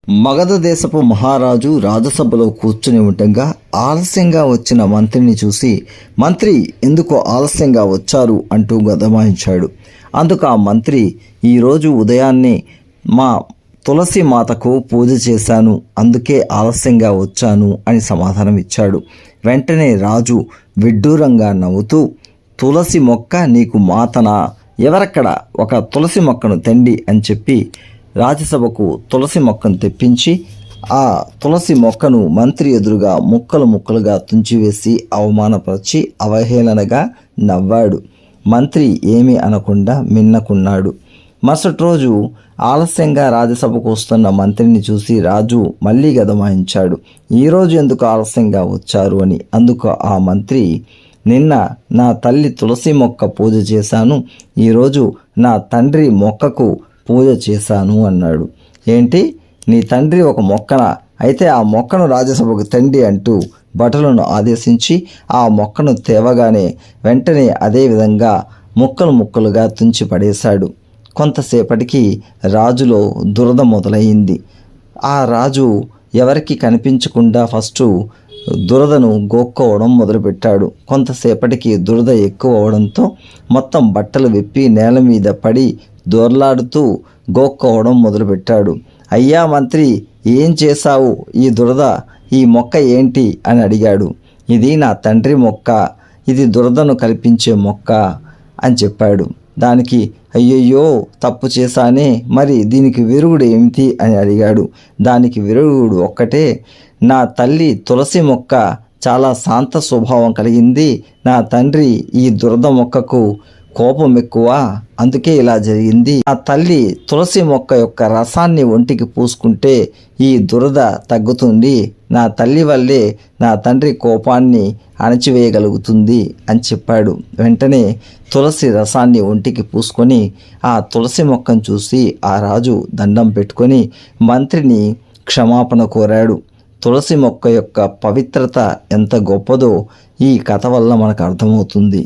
మగధ దేశపు మహారాజు రాజసభలో కూర్చుని ఉండగా ఆలస్యంగా వచ్చిన మంత్రిని చూసి, మంత్రి ఎందుకు ఆలస్యంగా వచ్చారు అంటూ గదమాయించాడు. అందుకు ఆ మంత్రి, ఈరోజు ఉదయాన్నే మా తులసి మాతకు పూజ చేశాను, అందుకే ఆలస్యంగా వచ్చాను అని సమాధానం ఇచ్చాడు. వెంటనే రాజు విడ్డూరంగా నవ్వుతూ, తులసి మొక్క నీకు మాతనా? ఎవరక్కడ? ఒక తులసి మొక్కను తెండి అని చెప్పి రాజ్యసభకు తులసి మొక్కను తెప్పించి ఆ తులసి మొక్కను మంత్రి ఎదురుగా ముక్కలు ముక్కలుగా తుంచివేసి అవమానపరిచి అవహేళనగా నవ్వాడు. మంత్రి ఏమీ అనకుండా మిన్నకున్నాడు. మరుసటి రోజు ఆలస్యంగా రాజ్యసభకు వస్తున్న మంత్రిని చూసి రాజు మళ్ళీ గదమాయించాడు. ఈరోజు ఎందుకు ఆలస్యంగా వచ్చారు అని. అందుకు ఆ మంత్రి, నిన్న నా తల్లి తులసి మొక్క పూజ చేశాను, ఈరోజు నా తండ్రి మొక్కకు పూజ చేశాను అన్నాడు. ఏంటి, నీ తండ్రి ఒక మొక్కన? అయితే ఆ మొక్కను రాజ్యసభకు తండి అంటూ భటులను ఆదేశించి ఆ మొక్కను తేవగానే వెంటనే అదే విధంగా ముక్కలు ముక్కలుగా తుంచి పడేశాడు. కొంతసేపటికి రాజులో దురద మొదలైంది. ఆ రాజు ఎవరికి కనిపించకుండా ఫస్ట్ దురదను గోక్కోవడం మొదలుపెట్టాడు. కొంతసేపటికి దురద ఎక్కువ అవడంతో మొత్తం బట్టలు విప్పి నేల మీద పడి దొర్లాడుతూ గోక్కోవడం మొదలుపెట్టాడు. అయ్యా మంత్రి, ఏం చేశావు? ఈ దురద, ఈ మొక్క ఏంటి అని అడిగాడు. ఇది నా తండ్రి మొక్క, ఇది దురదను కల్పించే మొక్క అని చెప్పాడు. దానికి, అయ్యయ్యో తప్పు చేశానే, మరి దీనికి విరుగుడు ఏమిటి అని అడిగాడు. దానికి విరుగుడు ఒక్కటే, నా తల్లి తులసి మొక్క చాలా శాంత స్వభావం కలిగింది, నా తండ్రి ఈ దురద మొక్కకు కోపం ఎక్కువ, అందుకే ఇలా జరిగింది. ఆ తల్లి తులసి మొక్క యొక్క రసాన్ని ఒంటికి పూసుకుంటే ఈ దురద తగ్గుతుంది, నా తల్లి వల్లే నా తండ్రి కోపాన్ని అణచివేయగలుగుతుంది అని చెప్పాడు. వెంటనే తులసి రసాన్ని ఒంటికి పూసుకొని ఆ తులసి మొక్కను చూసి ఆ రాజు దండం పెట్టుకొని మంత్రిని క్షమాపణ కోరాడు. తులసి మొక్క యొక్క పవిత్రత ఎంత గొప్పదో ఈ కథ వల్ల మనకు అర్థమవుతుంది.